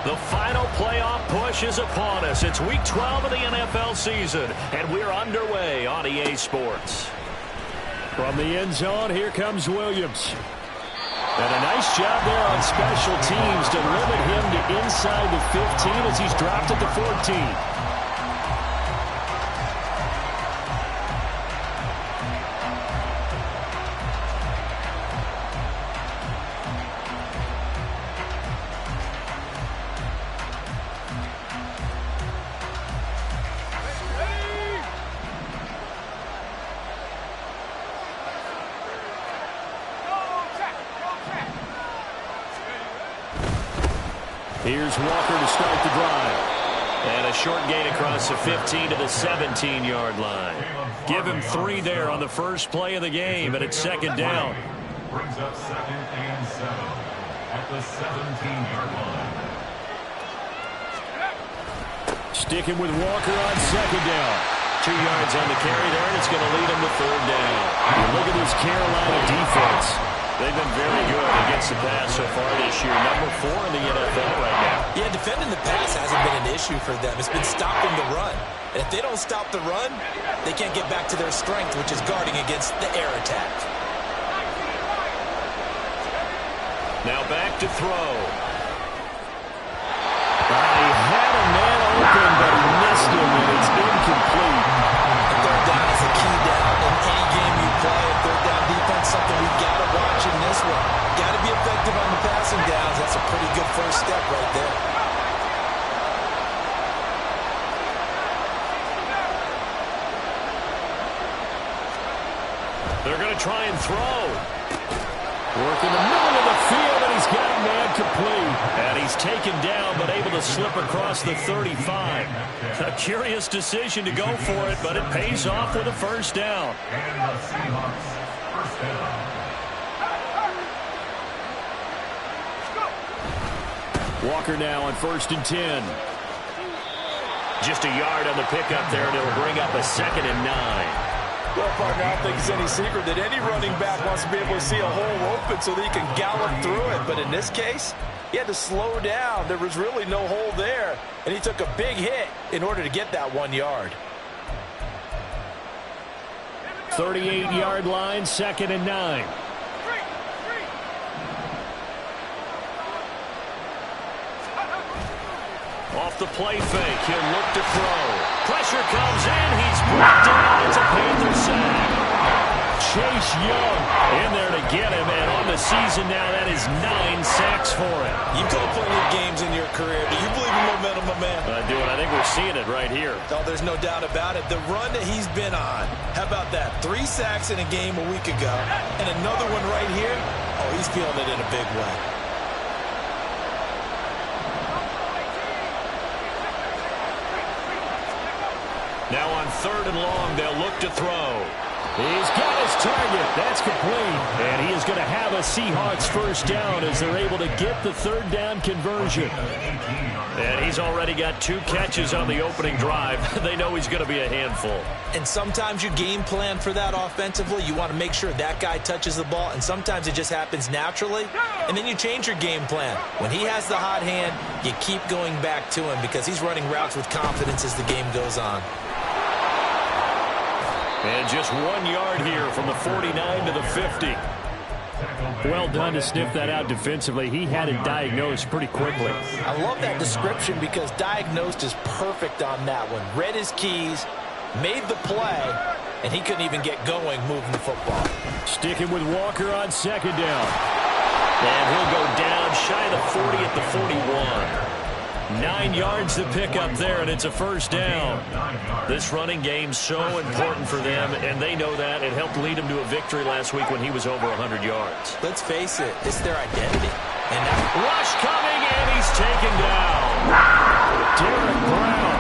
The final playoff push is upon us. It's Week 12 of the NFL season, and we're underway on EA Sports. From the end zone, here comes Williams. And a nice job there on special teams to limit him to inside the 15 as he's dropped at the 14. Here's Walker to start the drive. And a short gain across the 15 to the 17-yard line. Give him 3 there on the first play of the game, and it's second down. Brings up 2nd and 7 at the 17-yard line. Sticking with Walker on second down. 2 yards on the carry there, and it's going to lead him to third down. You look at this Carolina defense. They've been very good against the pass so far this year. Number 4 in the NFL right now. Yeah, defending the pass hasn't been an issue for them. It's been stopping the run. And if they don't stop the run, they can't get back to their strength, which is guarding against the air attack. Now back to throw. He had a man open, but he missed him, and it's incomplete. The third down is a key down in any game you play. Third down defense, something we've got to watch in this one. Got to be effective on the passing downs. That's a pretty good first step right there. They're going to try and throw. Working the middle of the field, and he's got a man complete. And he's taken down, but able to slip across the 35. A curious decision to go for it, but it pays off with a first down. And the Seahawks, first down. Walker now on 1st and 10. Just a yard on the pickup there, and it'll bring up a 2nd and 9. Well, partner, I don't think it's any secret that any running back wants to be able to see a hole open so that he can gallop through it. But in this case, he had to slow down. There was really no hole there, and he took a big hit in order to get that 1 yard. 38-yard line, 2nd and 9. Off the play fake, he'll look to throw. Pressure comes in, he's brought down. It's a Panther sack. Chase Young In there to get him, and on the season now, that is 9 sacks for him. You've played plenty of games in your career. Do you believe in momentum, my man? I do, and I think we're seeing it right here. Oh, there's no doubt about it. The run that he's been on, how about that? 3 sacks in a game a week ago, and another one right here. Oh, he's feeling it in a big way. Now on 3rd and long, they'll look to throw. He's got his target. That's complete. And he is going to have a Seahawks first down as they're able to get the third down conversion. And he's already got 2 catches on the opening drive. They know he's going to be a handful. And sometimes you game plan for that offensively. You want to make sure that guy touches the ball, and sometimes it just happens naturally. And then you change your game plan. When he has the hot hand, you keep going back to him because he's running routes with confidence as the game goes on. And just 1 yard here from the 49 to the 50. Well done to sniff that out defensively. He had it diagnosed pretty quickly. I love that description because diagnosed is perfect on that one. Read his keys, made the play, and he couldn't even get going moving the football. Sticking with Walker on 2nd down. And he'll go down shy of the 40 at the 41. 9 yards to pick up there, and it's a first down. This running game's so important for them, and they know that. It helped lead them to a victory last week when he was over 100 yards. Let's face it, it's their identity. And now rush coming, and he's taken down. Derek Brown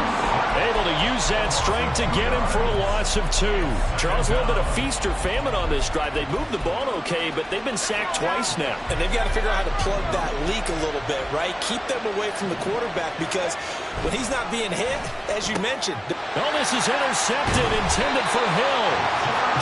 able to use that strength to get him for a loss of 2. Charles, a little bit of feast or famine on this drive. They moved the ball okay, but they've been sacked twice now. And they've got to figure out how to plug that leak a little bit, right? Keep them away from the quarterback because when he's not being hit, as you mentioned. Oh, this is intercepted, intended for Hill.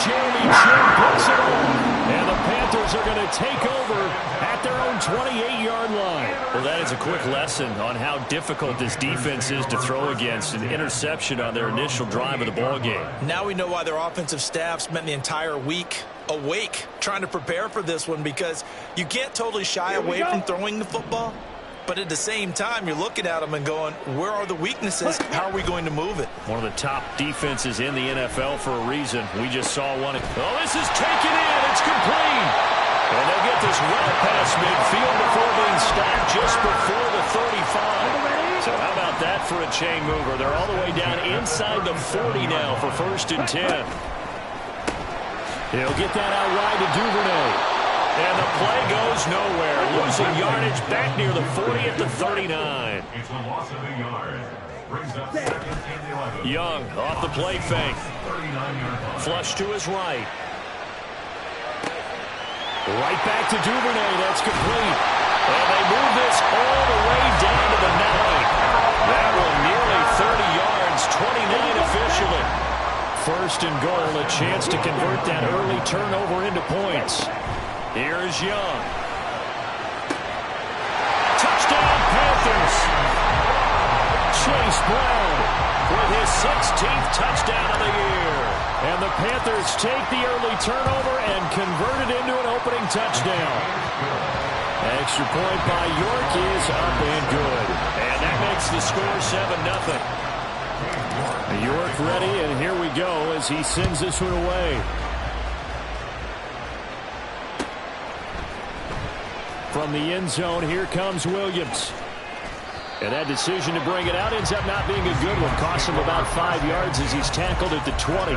Jeremy Chin puts it on. And the Panthers are going to take over at at their own 28-yard line. Well, that is a quick lesson on how difficult this defense is to throw against. An interception on their initial drive of the ball game. Now we know why their offensive staff spent the entire week awake trying to prepare for this one, because you can't totally shy away from throwing the football. But at the same time, you're looking at them and going, where are the weaknesses? How are we going to move it? One of the top defenses in the NFL for a reason. We just saw one. Oh, this is taken in. It's complete. And they get this well past midfield before being stopped just before the 35. So how about that for a chain mover? They're all the way down inside the 40 now for 1st and 10. He'll get that out wide to Duvernay. And the play goes nowhere. Losing yardage back near the 40 at the 39. It's a loss of a yard. Brings up 2nd and 11. Young off the play fake. 39-yard line. Flush to his right. Right back to Duvernay. That's complete. And they move this all the way down to the 9. That one nearly 30 yards, 29 officially. 1st and goal, a chance to convert that early turnover into points. Here's Young. Touchdown, Panthers. Chase Brown With his 16th touchdown of the year. And the Panthers take the early turnover and convert it into an opening touchdown. Extra point by York is up and good. And that makes the score 7-0. York ready, and here we go as he sends this one away. From the end zone, here comes Williams. And that decision to bring it out ends up not being a good one. Costs him about 5 yards as he's tackled at the 20.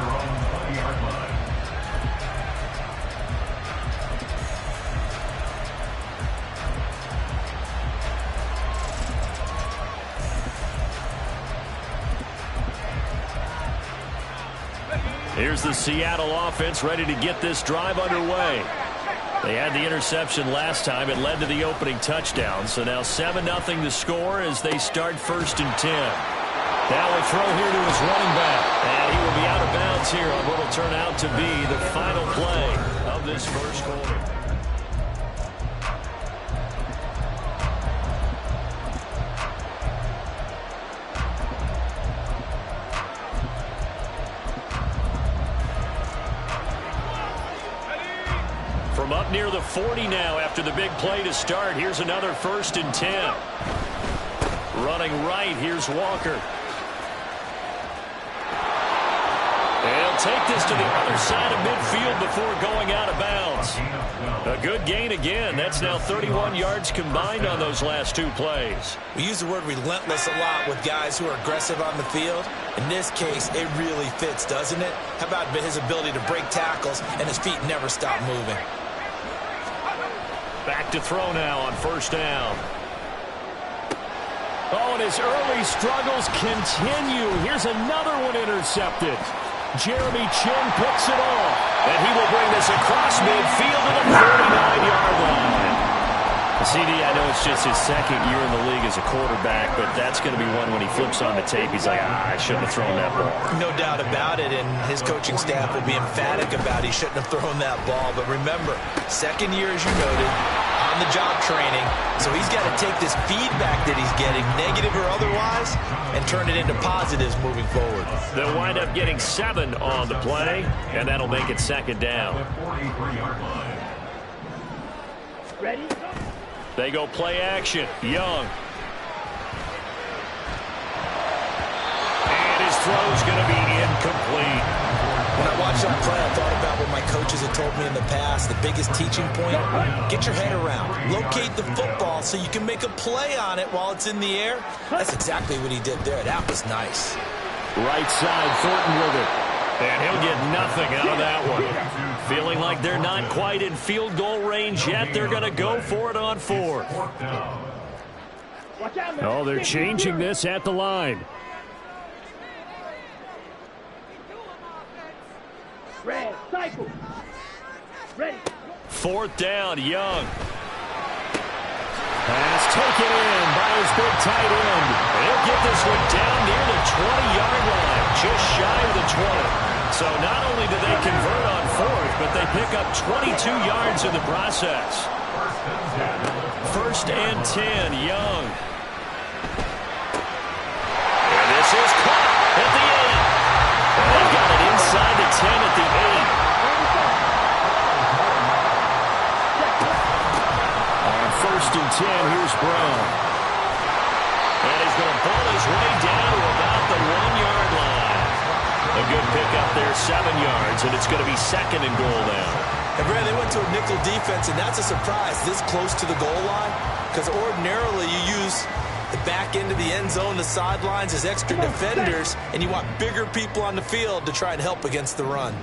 Here's the Seattle offense ready to get this drive underway. They had the interception last time. It led to the opening touchdown. So now 7-0 the score as they start 1st and 10. Now a throw here to his running back. And he will be out of bounds here on what will turn out to be the final play of this first quarter. From up near the 40 now after the big play to start. Here's another 1st and 10. Running right, here's Walker. They'll take this to the other side of midfield before going out of bounds. A good gain again. That's now 31 yards combined on those last 2 plays. We use the word relentless a lot with guys who are aggressive on the field. In this case, it really fits, doesn't it? How about his ability to break tackles and his feet never stop moving? Back to throw now on 1st down. Oh, and his early struggles continue. Here's another one intercepted. Jeremy Chinn picks it off. And he will bring this across midfield to the 49-yard line. CD, I know it's just his 2nd year in the league as a quarterback, but that's going to be one when he flips on the tape. He's like, I shouldn't have thrown that ball. No doubt about it, and his coaching staff will be emphatic about he shouldn't have thrown that ball. But remember, 2nd year, as you noted, on-the-job training, so he's got to take this feedback that he's getting, negative or otherwise, and turn it into positives moving forward. They'll wind up getting 7 on the play, and that'll make it 2nd down. Ready? They go play action. Young. And his throw's going to be incomplete. When I watched that play, I thought about what my coaches had told me in the past. The biggest teaching point, get your head around. Locate the football so you can make a play on it while it's in the air. That's exactly what he did there. That was nice. Right side, Thornton with it. And he'll get nothing out of that one. Feeling like they're not quite in field goal range yet. They're going to go for it on 4th. Oh, they're changing this at the line. Red, cycle. Ready. 4th down, Young. Pass taken in by his big tight end. They'll get this one down near the 20-yard line, just shy of the 20. So not only do they convert on 4th, but they pick up 22 yards in the process. 1st and 10. Young. And this is caught at the 8. And they've got it inside the 10 at the 8. On 1st and 10, here's Brown. And he's going to ball his way down to about the 1-yard line. A good pickup there, 7 yards, and it's going to be 2nd and goal now. And Brad, they went to a nickel defense, and that's a surprise this close to the goal line, because ordinarily you use the back end of the end zone, the sidelines as extra defenders, and you want bigger people on the field to try and help against the run.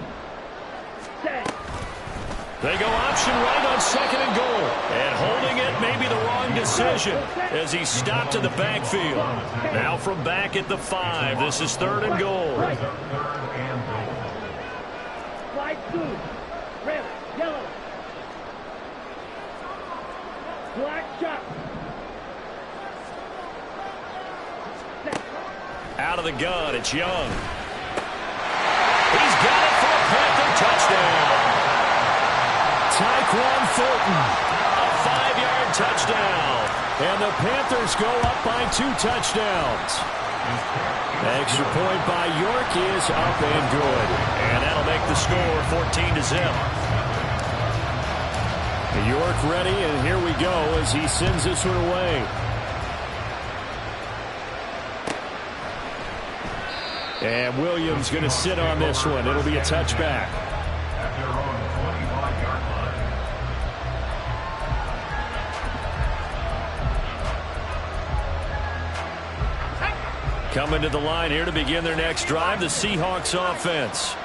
They go option right on 2nd and goal. And holding it may be the wrong decision as he stopped in the backfield. Now from back at the 5. This is 3rd and goal. Slide 2. Red, yellow. Black shot. Out of the gun, it's Young. He's got it for a Panther touchdown. Tyquan Thornton, a 5-yard touchdown. And the Panthers go up by 2 touchdowns. Extra point by York is up and good. And that'll make the score 14-0. York ready, and here we go as he sends this one away. And Williams going to sit on this one. It'll be a touchback. Coming to the line here to begin their next drive, the Seahawks offense.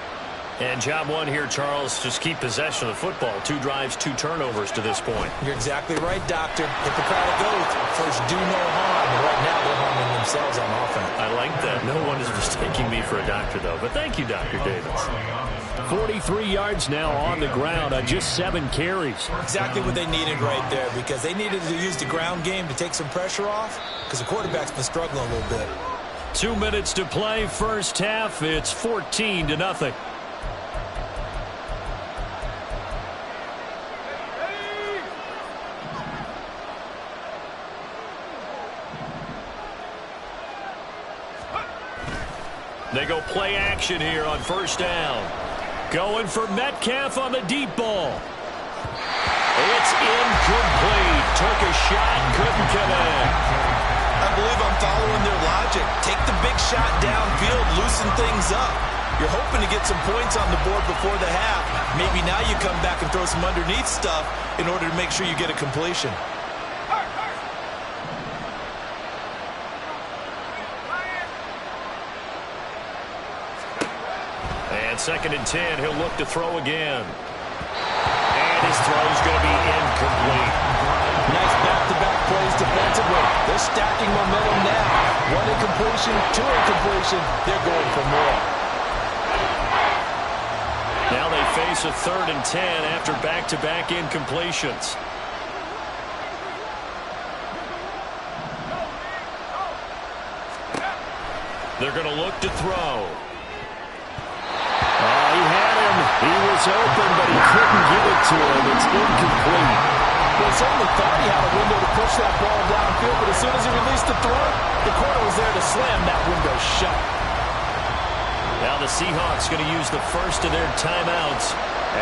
And job one here, Charles, just keep possession of the football. 2 drives, 2 turnovers to this point. You're exactly right, Doctor. Hippocratic oath. First, do no harm. And right now, they're harming themselves on offense. I like that. No one is mistaking me for a doctor, though. But thank you, Dr. Davis. 43 yards now on the ground on just 7 carries. Exactly what they needed right there, because they needed to use the ground game to take some pressure off, because the quarterback's been struggling a little bit. 2 minutes to play, first half. It's 14-0. They go play action here on 1st down. Going for Metcalf on the deep ball. It's incomplete. Took a shot, couldn't connect. I believe I'm following their logic. Take the big shot downfield, loosen things up. You're hoping to get some points on the board before the half. Maybe now you come back and throw some underneath stuff in order to make sure you get a completion. And 2nd and 10, he'll look to throw again. And his throw's going to be incomplete. Nice back-to-back plays defensively. They're stacking momentum now. 1 incompletion, 2 incompletion. They're going for more. Now they face a 3rd and 10 after back-to-back incompletions. They're going to look to throw. He had him. He was open, but he couldn't give it to him. It's incomplete. Well, he certainly thought he had a window to push that ball downfield, but as soon as he released the throw, the corner was there to slam that window shut. Now the Seahawks going to use the first of their timeouts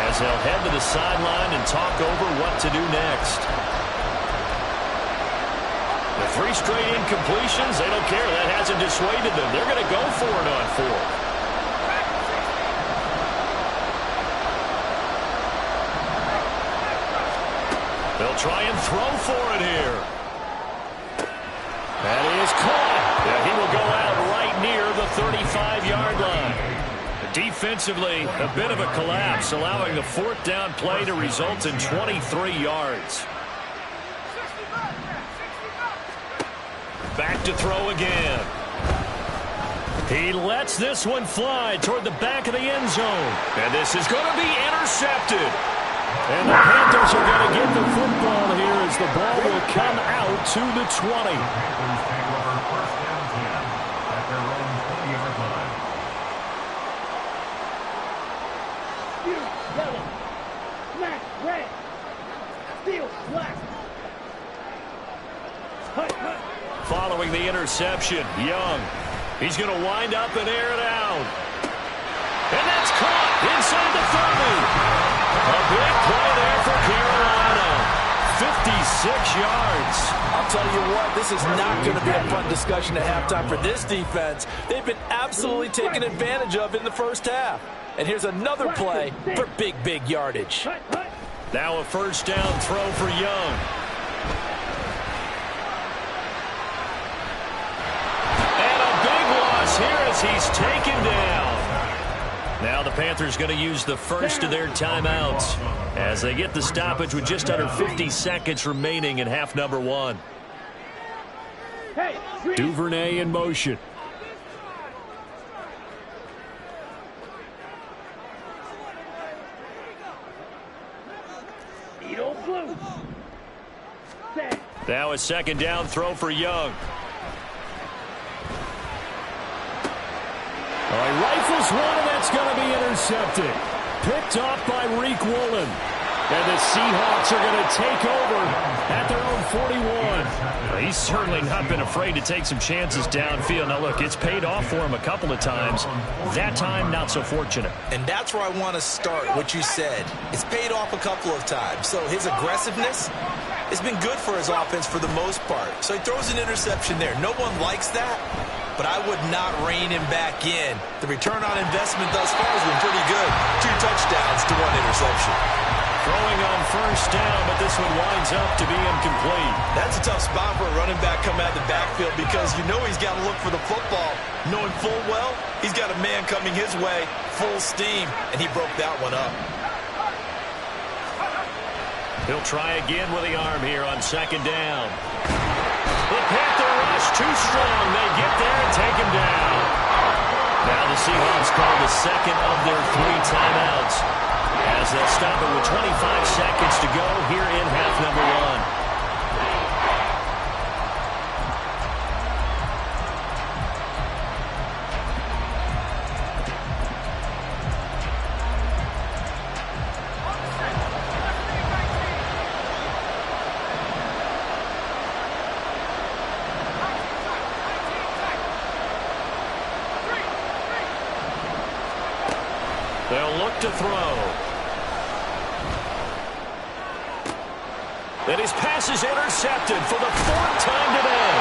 as they'll head to the sideline and talk over what to do next. The 3 straight incompletions, they don't care. That hasn't dissuaded them. They're going to go for it on 4th. They'll try and throw for it here. That is caught. Yeah, he will go out right near the 35-yard line. Defensively, a bit of a collapse, allowing the 4th down play to result in 23 yards. Back to throw again. He lets this one fly toward the back of the end zone. And this is going to be intercepted. And the Panthers are going to get the football here as the ball will come out to the 20. Yellow, black, red, steel, black. Following the interception, Young. He's going to wind up and air it out. And that's caught inside the 30. A big play there for Carolina. 56 yards. I'll tell you what, this is not going to be a fun discussion at halftime for this defense. They've been absolutely taken advantage of in the first half. And here's another play for big, big yardage. Now a first down throw for Young. And a big loss here as he's taken down. Now the Panthers going to use the first of their timeouts as they get the stoppage with just under 50 seconds remaining in half number one. Duvernay in motion. Now a second down throw for Young. He rifles one, and that's going to be intercepted. Picked off by Reek Woolen. And the Seahawks are going to take over at their own 41. He's certainly not been afraid to take some chances downfield. Now, look, it's paid off for him a couple of times. That time, not so fortunate. And that's where I want to start, what you said. It's paid off a couple of times. So his aggressiveness has been good for his offense for the most part. So he throws an interception there. No one likes that, but I would not rein him back in. The return on investment thus far has been pretty good. 2 touchdowns to 1 interception. Throwing on first down, but this one winds up to be incomplete. That's a tough spot for a running back coming out of the backfield because you know he's got to look for the football, knowing full well he's got a man coming his way, full steam, and he broke that one up. He'll try again with the arm here on second down. The Panther rush too strong. They get there and take him down. Now the Seahawks call the second of their 3 timeouts, as they'll stop it with 25 seconds to go here in half number one. They'll look to throw. And his pass is intercepted for the 4th time today.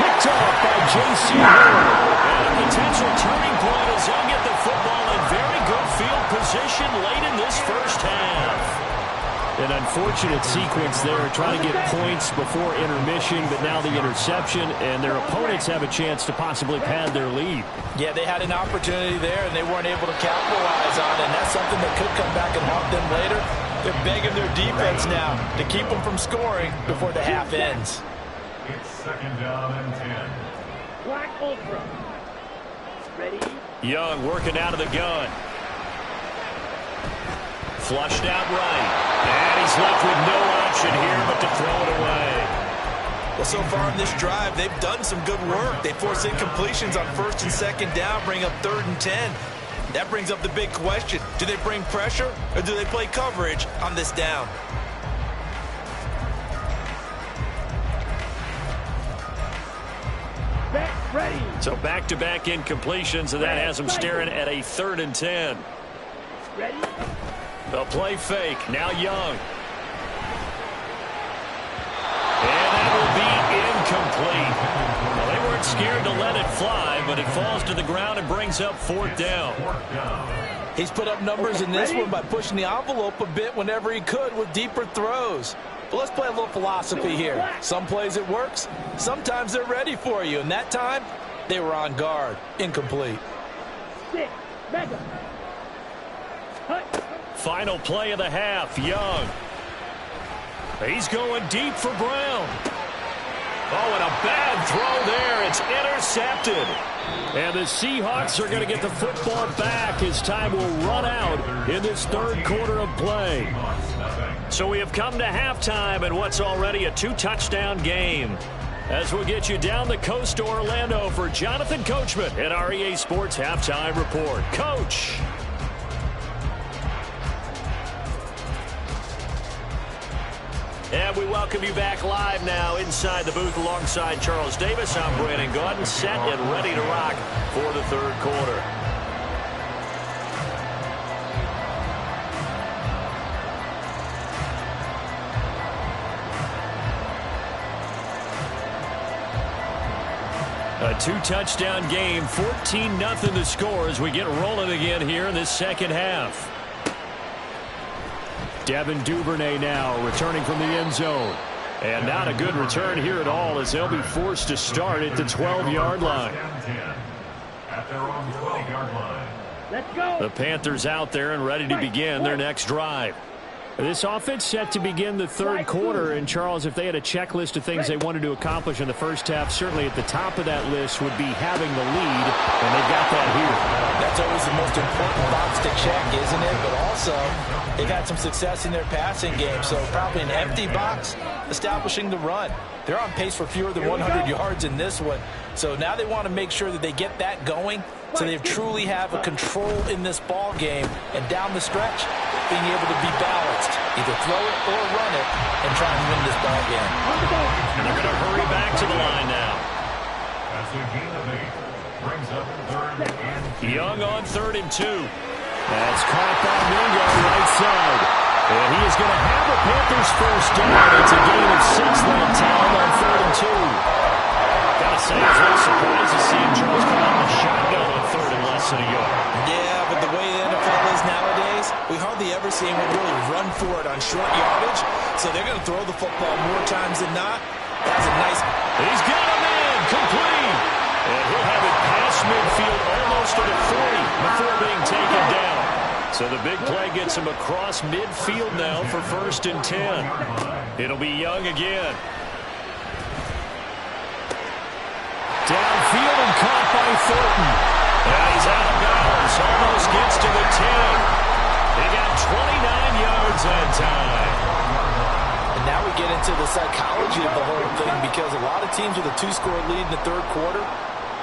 Picked off by J.C. Horn. And a potential turning point as he'll get the football in very good field position late in this first half. An unfortunate sequence there, trying to get points before intermission, but now the interception, and their opponents have a chance to possibly pad their lead. Yeah, they had an opportunity there, and they weren't able to capitalize on it, and that's something that could come back and haunt them later. They're begging their defense now to keep them from scoring before the half ends. It's second down and 10. Black Ultra. Ready? Young working out of the gun. Flushed out right. And he's left with no option here but to throw it away. Well, so far in this drive, they've done some good work. They force incompletions on 1st and 2nd down, bring up 3rd and 10. That brings up the big question. Do they bring pressure or do they play coverage on this down? Back ready. So back-to-back incompletions, and that has them staring at a 3rd and 10. Ready? They'll play fake. Now Young. And that will be incomplete. Well, they weren't scared to let it fly, but it falls to the ground and brings up 4th down. He's put up numbers in this one by pushing the envelope a bit whenever he could with deeper throws. But let's play a little philosophy here. Some plays it works. Sometimes they're ready for you. And that time, they were on guard. Incomplete. 6. Mega. Hut. Final play of the half, Young. He's going deep for Brown. Oh, and a bad throw there. It's intercepted. And the Seahawks are going to get the football back as time will run out in this 3rd quarter of play. So we have come to halftime in what's already a 2-touchdown game. As we'll get you down the coast to Orlando for Jonathan Coachman at our EA Sports Halftime Report. Coach. And we welcome you back live now inside the booth alongside Charles Davis. I'm Brandon Gaudin, set and ready to rock for the third quarter. A two-touchdown game, 14-0 the score as we get rolling again here in this second half. Devin Duvernay now returning from the end zone. And not a good return here at all as they'll be forced to start at the 12-yard line. At their own 12-yard line. Let's go. The Panthers out there and ready to begin their next drive. This offense set to begin the third quarter. And, Charles, if they had a checklist of things they wanted to accomplish in the first half, certainly at the top of that list would be having the lead, and they've got that here. That's always the most important box to check, isn't it? But also, they've had some success in their passing game, so probably an empty box establishing the run. They're on pace for fewer than 100 yards in this one, so now they want to make sure that they get that going so they truly have a control in this ball game, and down the stretch, being able to be balanced, either throw it or run it, and try and win this ball game. And they're going to hurry back to the line now. That's a gain of 8. Brings up 3rd and 2. Young on 3rd and 2. That's caught by Mingo right side. And he is going to have a Panthers first down. It's a gain of 6 that time on 3rd and 2. Gotta say, I was a little surprised to see Charles come out in the shotgun on 3rd and less than a yard. Yeah, but the way the NFL is nowadays, we hardly ever see anyone really run for it on short yardage. So they're going to throw the football more times than not. That's a nice... He's got him in, complete. And he'll have it past midfield almost to the 40 before being taken down. So the big play gets him across midfield now for 1st and 10. It'll be Young again. Downfield and caught by Thornton. And he's out of bounds. Almost gets to the 10. He got 29 yards that time. And now we get into the psychology of the whole thing, because a lot of teams with a 2-score lead in the third quarter,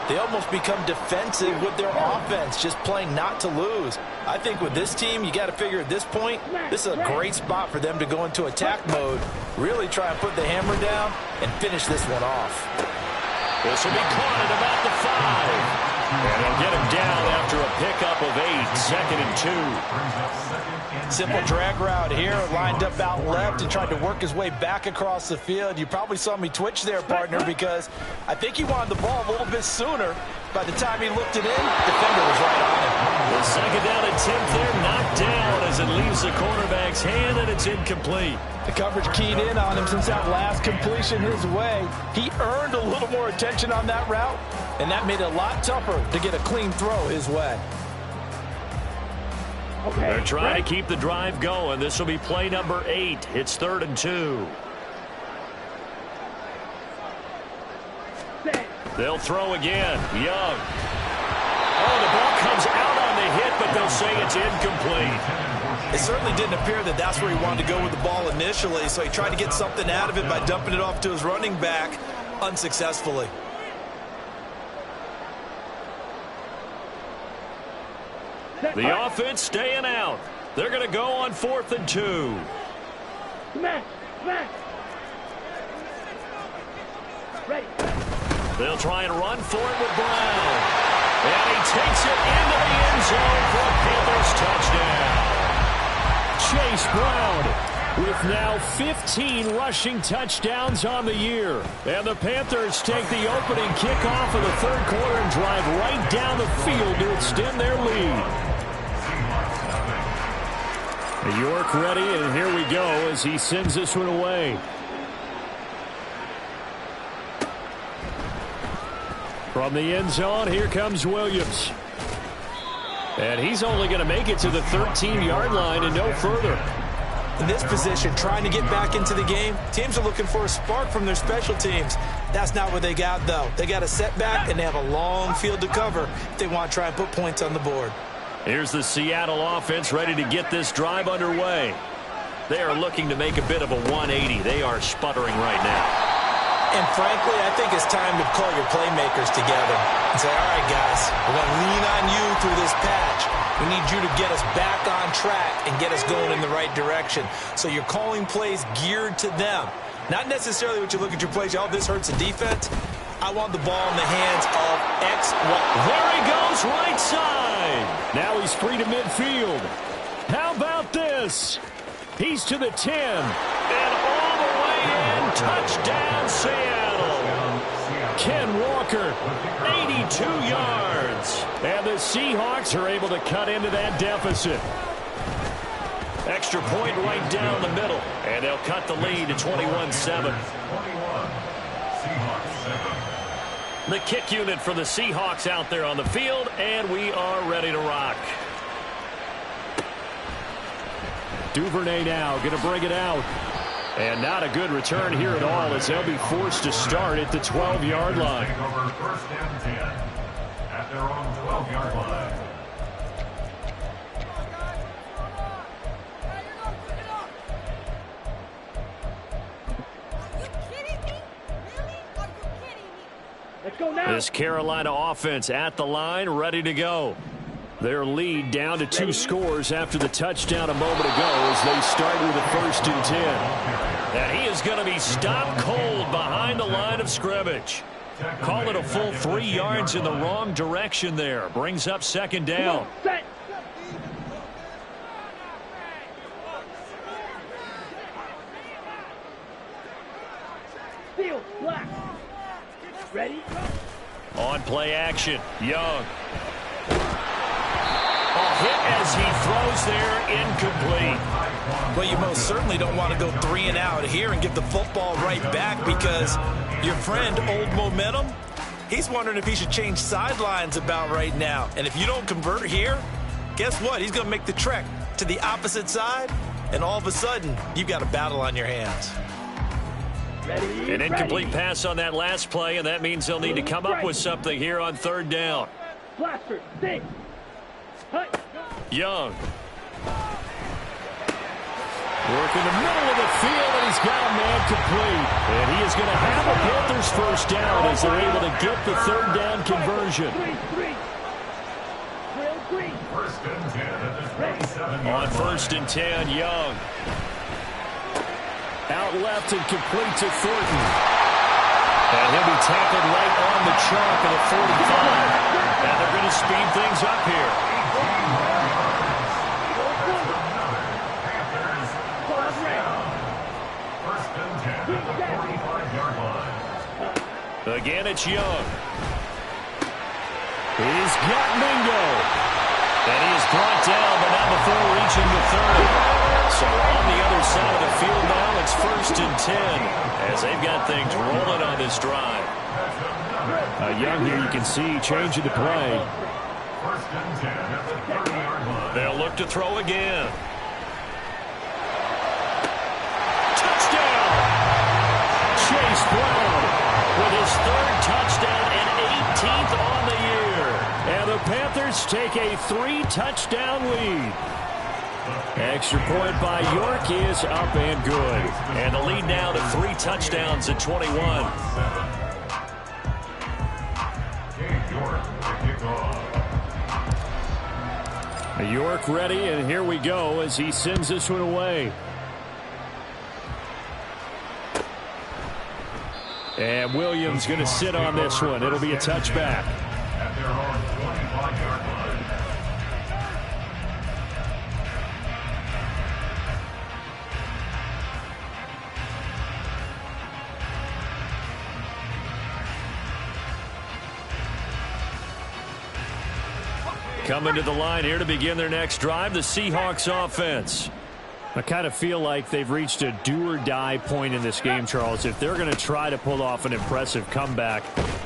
they almost become defensive with their offense, just playing not to lose. I think with this team, you got to figure at this point, this is a great spot for them to go into attack mode, really try and put the hammer down and finish this one off. This will be caught at about the 5. And they'll get him down after a pickup of 8, 2nd and 2. Simple drag route here, lined up out left and tried to work his way back across the field. You probably saw me twitch there, partner, because I think he wanted the ball a little bit sooner. By the time he looked it in, defender was right on him. The 2nd down attempt there, knocked down as it leaves the cornerback's hand, and it's incomplete. The coverage keyed in on him since that last completion his way. He earned a little more attention on that route, and that made it a lot tougher to get a clean throw his way. They're trying to keep the drive going. This will be play number 8. It's 3rd and 2. They'll throw again. Young. Oh, the ball comes out on the hit, but they'll say it's incomplete. It certainly didn't appear that that's where he wanted to go with the ball initially, so he tried to get something out of it by dumping it off to his running back unsuccessfully. The offense staying out. They're going to go on 4th and 2. Smash! Smash! Ready. They'll try and run for it with Brown. And he takes it into the end zone for a Panthers touchdown. Chase Brown with now 15 rushing touchdowns on the year. And the Panthers take the opening kickoff of the third quarter and drive right down the field to extend their lead. York ready, and here we go as he sends this one away. From the end zone, here comes Williams. And he's only going to make it to the 13-yard line and no further. In this position, trying to get back into the game, teams are looking for a spark from their special teams. That's not what they got, though. They got a setback, and they have a long field to cover if they want to try and put points on the board. Here's the Seattle offense ready to get this drive underway. They are looking to make a bit of a 180. They are sputtering right now. And frankly, I think it's time to call your playmakers together and say, all right, guys, we're going to lean on you through this patch. We need you to get us back on track and get us going in the right direction. So you're calling plays geared to them. Not necessarily what you look at your plays, oh, this hurts the defense. I want the ball in the hands of X, Y. There he goes, right side. Now he's free to midfield. How about this? He's to the 10. And all the way in. Touchdown, Seattle. Ken Walker, 82 yards. And the Seahawks are able to cut into that deficit. Extra point right down the middle. And they'll cut the lead to 21-7. The kick unit for the Seahawks out there on the field, and we are ready to rock. Duvernay now going to bring it out. And not a good return here at all as they'll be forced to start at the 12-yard line. First and 10 at their own 12-yard line. Let's go now. This Carolina offense at the line, ready to go. Their lead down to 2 scores after the touchdown a moment ago as they start with a 1st and 10. And he is going to be stopped cold behind the line of scrimmage. Call it a full 3 yards in the wrong direction there. Brings up 2nd down. Set. Field, black. Ready? On play action, Young. Hit as he throws there, incomplete. Well, you most certainly don't want to go 3 and out here and give the football right back because your friend, Old Momentum, he's wondering if he should change sidelines about right now. And if you don't convert here, guess what? He's going to make the trek to the opposite side, and all of a sudden, you've got a battle on your hands. Ready? An incomplete ready. pass on that last play, and that means they'll need to come up with something here on 3rd down. Blaster, six. Hut. Young. Work in the middle of the field, and he's got a man complete. And he is going to have the Panthers 1st down as they're able to get the 3rd down conversion. Three. Drill three. First and 10 at the 27-yard On line. 1st and 10, Young. Out left and complete to Thornton. And he'll be tackled right on the chalk of the 45. And they're going to speed things up here. First and 10 at the 45-yard line. Again, it's Young. He's got Mingo. And he is brought down, but not before reaching the 30. So on the other side of the field now, it's 1st and 10 as they've got things rolling on this drive. Young here, you can see changing the play. First and 10 at the 30-yard line. They'll look to throw again. Touchdown! Chase Brown With his 3rd touchdown and 18th on the year. and the Panthers take a 3-touchdown lead. Extra point by York is up and good. And the lead now to 3 touchdowns at 21. Cade York to kick off. York ready, and here we go as he sends this one away. And Williams going to sit on this one. It'll be a touchback. At their own 25-yard line. Coming to the line here to begin their next drive, the Seahawks offense. I kind of feel like they've reached a do-or-die point in this game, Charles. If they're going to try to pull off an impressive comeback,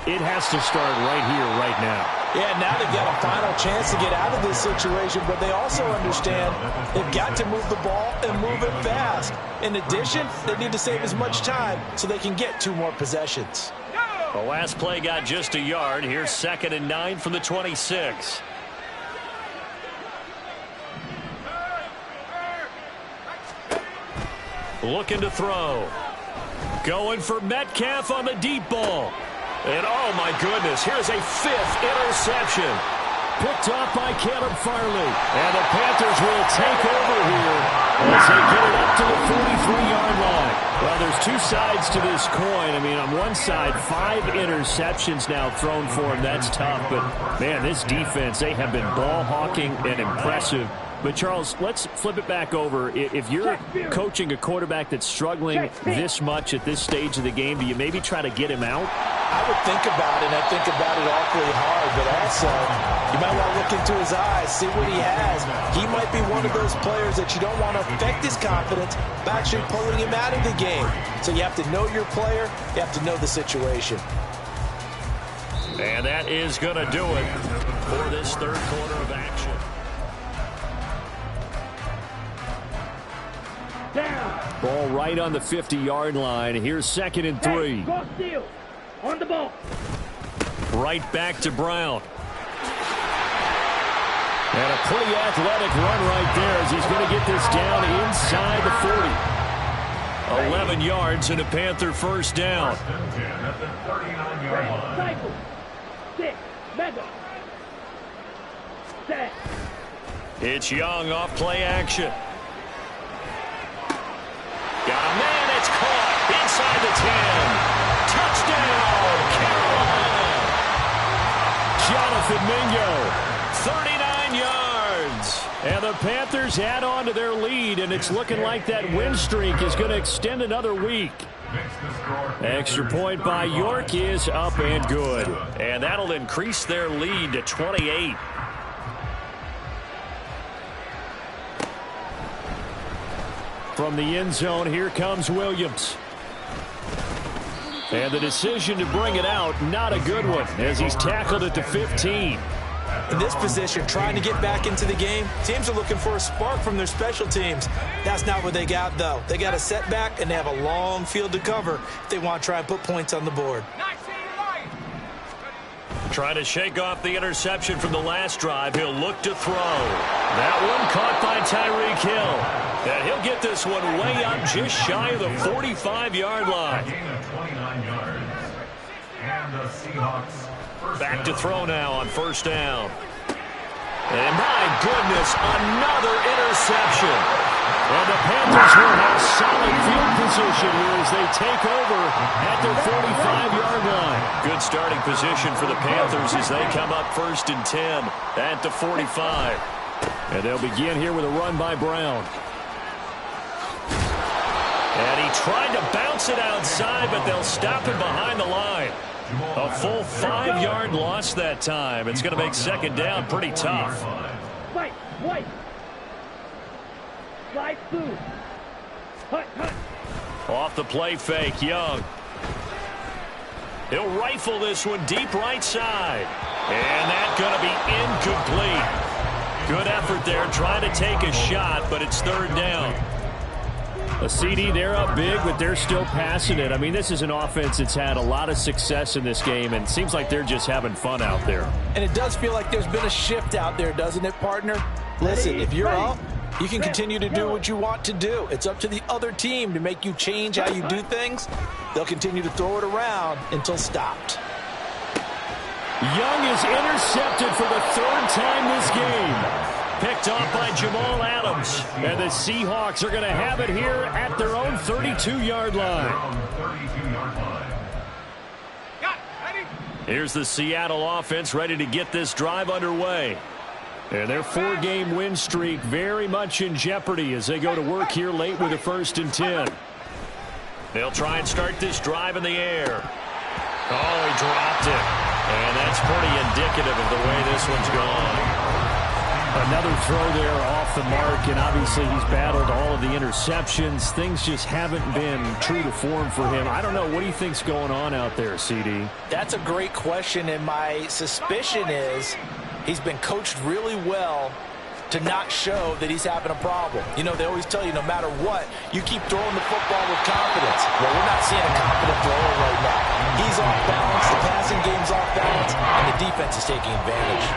it has to start right here, right now. Yeah, now they've got a final chance to get out of this situation, but they also understand they've got to move the ball and move it fast. In addition, they need to save as much time so they can get 2 more possessions. The last play got just a yard. Here's 2nd and 9 from the 26. Looking to throw. Going for Metcalf on the deep ball. And, oh, my goodness, here's a 5th interception. Picked off by Caleb Farley. And the Panthers will take over here as they get it up to the 43-yard line. Well, there's two sides to this coin. I mean, on one side, 5 interceptions now thrown for him. That's tough. But, man, this defense, they have been ball hawking and impressive. But, Charles, let's flip it back over. If you're coaching a quarterback that's struggling this much at this stage of the game, do you maybe try to get him out? I would think about it, and I think about it awfully hard. But also, you might want to look into his eyes, see what he has. He might be one of those players that you don't want to affect his confidence by actually pulling him out of the game. So you have to know your player. You have to know the situation. And that is going to do it for this third quarter of action. Down. Ball right on the 50-yard line. Here's 2nd and 3. Hey, go steal. On the ball. Right back to Brown. And a pretty athletic run right there as he's going to get this down inside the 40. 11 yards and a Panther first down. First and 10 at the 39-yard line. Cycle. 6. Mega. Set. It's Young off play action. Got a man, it's caught inside the 10. Touchdown, Carolina. Jonathan Mingo, 39 yards. And the Panthers add on to their lead, and it's looking like that win streak is going to extend another week. Extra point by York is up and good. And that'll increase their lead to 28. From the end zone, here comes Williams. And the decision to bring it out, not a good one, as he's tackled at the 15. In this position, trying to get back into the game, teams are looking for a spark from their special teams. That's not what they got, though. They got a setback, and they have a long field to cover if they want to try and put points on the board. Trying to shake off the interception from the last drive. He'll look to throw. That one caught by Tyreek Hill. And he'll get this one way up just shy of the 45-yard line. Gain of 29 yards. And the Seahawks first Back to down. throw now on first down. And my goodness, another interception. And the Panthers will have solid field position here as they take over at their 45-yard line. Good starting position for the Panthers as they come up 1st and 10 at the 45. And they'll begin here with a run by Brown. And he tried to bounce it outside, but they'll stop him behind the line. A full 5-yard loss that time. It's going to make second down pretty tough. Fight. White. Slide through. Hut. Off the play fake, Young. He'll rifle this one deep right side. And that's going to be incomplete. Good effort there trying to take a shot, but it's third down. A CD, they're up big, but they're still passing it. I mean, this is an offense that's had a lot of success in this game, and it seems like they're just having fun out there. And it does feel like there's been a shift out there, doesn't it, partner? Listen, if you're up, you can continue to do what you want to do. It's up to the other team to make you change how you do things. They'll continue to throw it around until stopped. Young is intercepted for the 3rd time this game. Picked off by Jamal Adams. And the Seahawks are going to have it here at their own 32-yard line. Here's the Seattle offense ready to get this drive underway. And their 4-game win streak very much in jeopardy as they go to work here late with a 1st and 10. They'll try and start this drive in the air. Oh, he dropped it. And that's pretty indicative of the way this one's gone. Another throw there off the mark, and obviously he's battled all of the interceptions. Things just haven't been true to form for him. I don't know. What do you think's going on out there, CD? That's a great question, and my suspicion is he's been coached really well to not show that he's having a problem. You know, they always tell you no matter what, you keep throwing the football with confidence. Well, we're not seeing a confident thrower right now. He's off balance, the passing game's off balance, and the defense is taking advantage.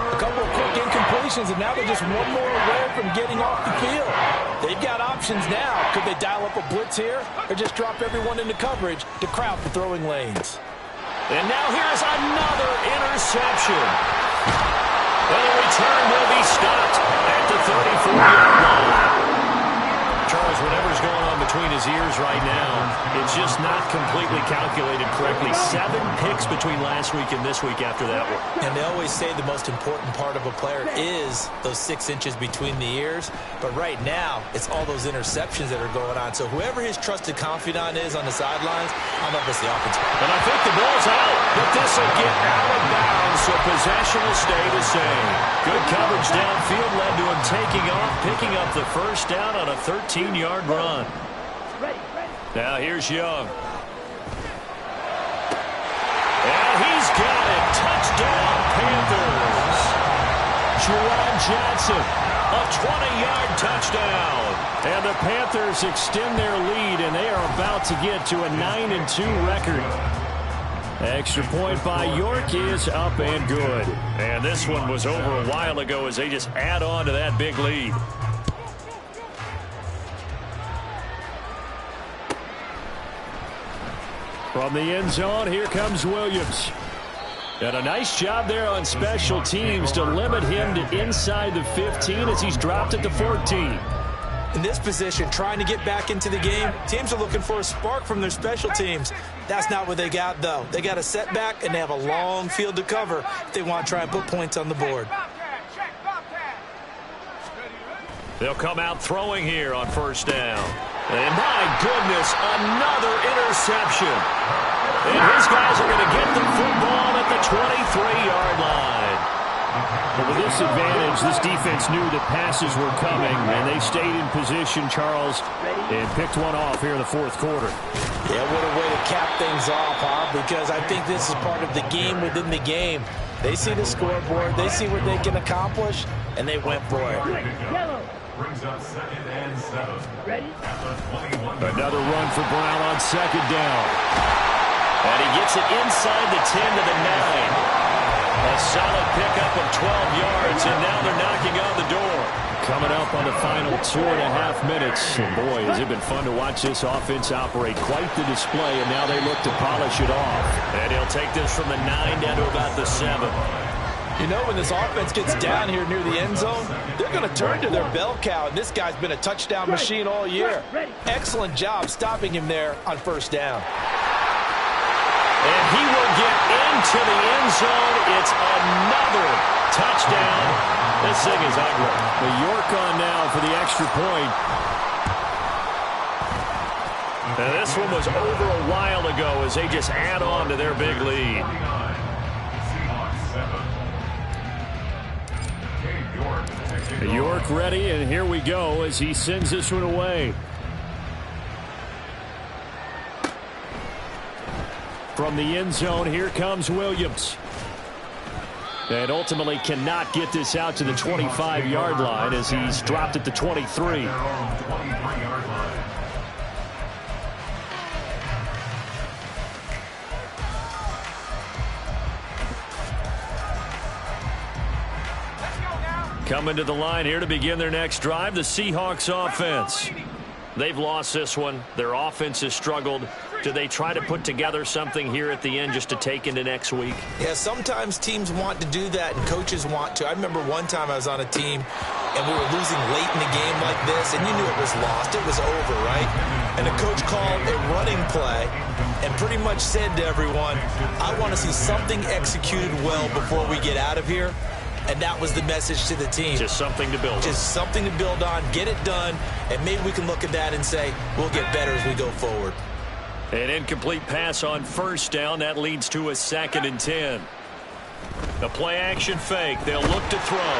A couple of quick incompletions, and now they're just one more away from getting off the field. They've got options now. Could they dial up a blitz here or just drop everyone into coverage to crowd the throwing lanes? And now here's another interception. And the return will be stopped at the 34-yard line. Charles, whatever's going on between his ears right now, it's just not completely calculated correctly. 7 picks between last week and this week after that one. And they always say the most important part of a player is those 6 inches between the ears. But right now, it's all those interceptions that are going on. So whoever his trusted confidant is on the sidelines, I don't know if it's the offense. And I think the ball's out, but this will get out of bounds, so possession will stay the same. Good coverage downfield led to him taking off, picking up the first down on a 13-yard run. Now here's Young. And he's got it. Touchdown, Panthers. Juwan Johnson, a 20-yard touchdown. And the Panthers extend their lead, and they are about to get to a 9-2 record. Extra point by York is up and good. And this one was over a while ago as they just add on to that big lead. From the end zone, here comes Williams. And a nice job there on special teams to limit him to inside the 15 as he's dropped at the 14. In this position, trying to get back into the game, teams are looking for a spark from their special teams. That's not what they got, though. They got a setback, and they have a long field to cover if they want to try and put points on the board. They'll come out throwing here on first down. And my goodness, another interception. And his guys are going to get the football at the 23-yard line. But with this advantage, this defense knew that passes were coming, and they stayed in position, Charles, and picked one off here in the fourth quarter. Yeah, what a way to cap things off, huh? Because I think this is part of the game within the game. They see the scoreboard, they see what they can accomplish, and they went for it. Brings up 2nd and 7. Ready? At the 21. Another run for Brown on second down. And he gets it inside the 10 to the 9. A solid pickup of 12 yards, and now they're knocking on the door. Coming up on the final 2.5 minutes. And boy, has it been fun to watch this offense operate. Quite the display, and now they look to polish it off. And he'll take this from the 9 down to about the 7. You know, when this offense gets down here near the end zone, they're going to turn to their bell cow, and this guy's been a touchdown machine all year. Excellent job stopping him there on first down. And he will get into the end zone. It's another touchdown. This thing is ugly. The York on now for the extra point. And this one was over a while ago as they just add on to their big lead. York ready, and here we go as he sends this one away. From the end zone, here comes Williams. And ultimately cannot get this out to the 25-yard line as he's dropped at the 23. Coming to the line here to begin their next drive, the Seahawks offense. They've lost this one. Their offense has struggled. Do they try to put together something here at the end just to take into next week? Yeah, sometimes teams want to do that and coaches want to. I remember one time I was on a team and we were losing late in the game like this, and you knew it was lost. It was over, right? And the coach called a running play and pretty much said to everyone, I want to see something executed well before we get out of here. And that was the message to the team. Just something to build on. Just something to build on, get it done, and maybe we can look at that and say, we'll get better as we go forward. An incomplete pass on first down. That leads to a 2nd and 10. The play action fake. They'll look to throw.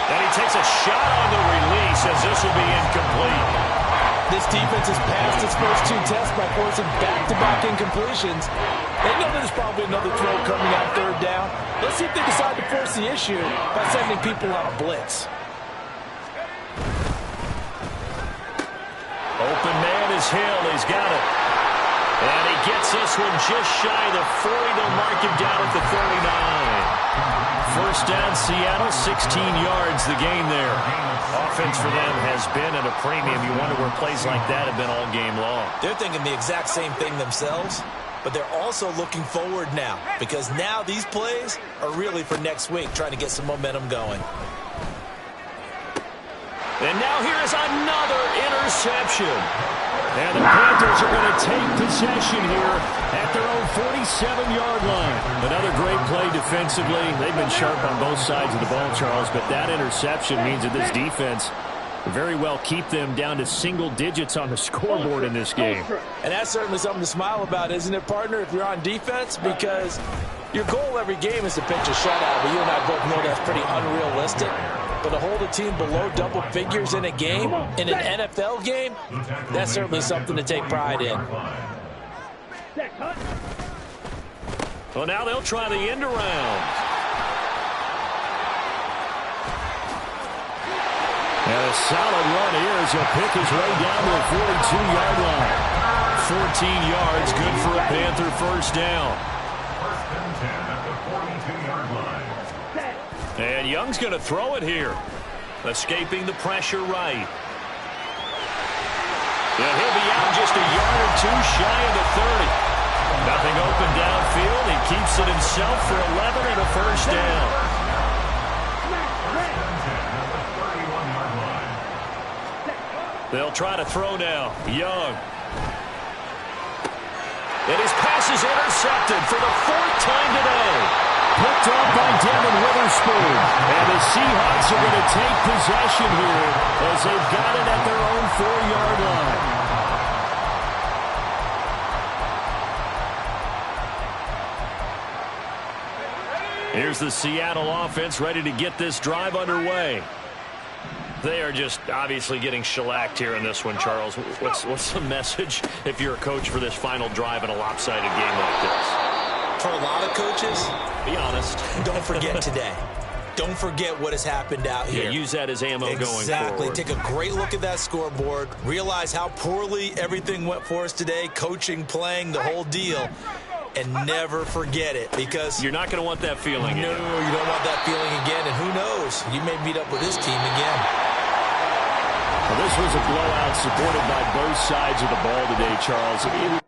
And he takes a shot on the release as this will be incomplete. This defense has passed its first 2 tests by forcing back-to-back incompletions. They know there's probably another throw coming on third down. Let's see if they decide to force the issue by sending people on a blitz. Open man is Hill. He's got it. And he gets this one just shy of the 40. They'll mark him down at the 39. First down, Seattle, 16 yards, the gain there. Offense for them has been at a premium. You wonder where plays like that have been all game long. They're thinking the exact same thing themselves, but they're also looking forward now because now these plays are really for next week, trying to get some momentum going. And now here is another interception. And the Panthers are going to take possession here at their own 47-yard line. Another great play defensively. They've been sharp on both sides of the ball, Charles, but that interception means that this defense very well keep them down to single digits on the scoreboard in this game. And that's certainly something to smile about, isn't it, partner, if you're on defense? Because your goal every game is to pitch a shutout, but you and I both know that's pretty unrealistic. But to hold a team below double figures in a game, in an NFL game, that's certainly something to take pride in. Well, now they'll try the end around. And a solid run here as he'll pick his way down to the 42-yard line. 14 yards, good for a Panther first down. First and 10 at the 42-yard line. And Young's going to throw it here. Escaping the pressure right. And he'll be out just a yard or two shy of the 30. Nothing open downfield. He keeps it himself for 11 and a first down. They'll try to throw now. Young. And his pass is intercepted for the fourth time today. Picked off by Devin Witherspoon. And the Seahawks are going to take possession here as they've got it at their own 4-yard line. Here's the Seattle offense ready to get this drive underway. They are just obviously getting shellacked here in this one, Charles. What's the message if you're a coach for this final drive in a lopsided game like this? For a lot of coaches, be honest. Don't forget today. Don't forget what has happened out here. Yeah, use that as ammo going forward. Exactly. Take a great look at that scoreboard. Realize how poorly everything went for us today. Coaching, playing, the whole deal. And never forget it because you're not going to want that feeling again. No, you don't want that feeling again. And who knows? You may meet up with this team again. Well, this was a blowout supported by both sides of the ball today, Charles.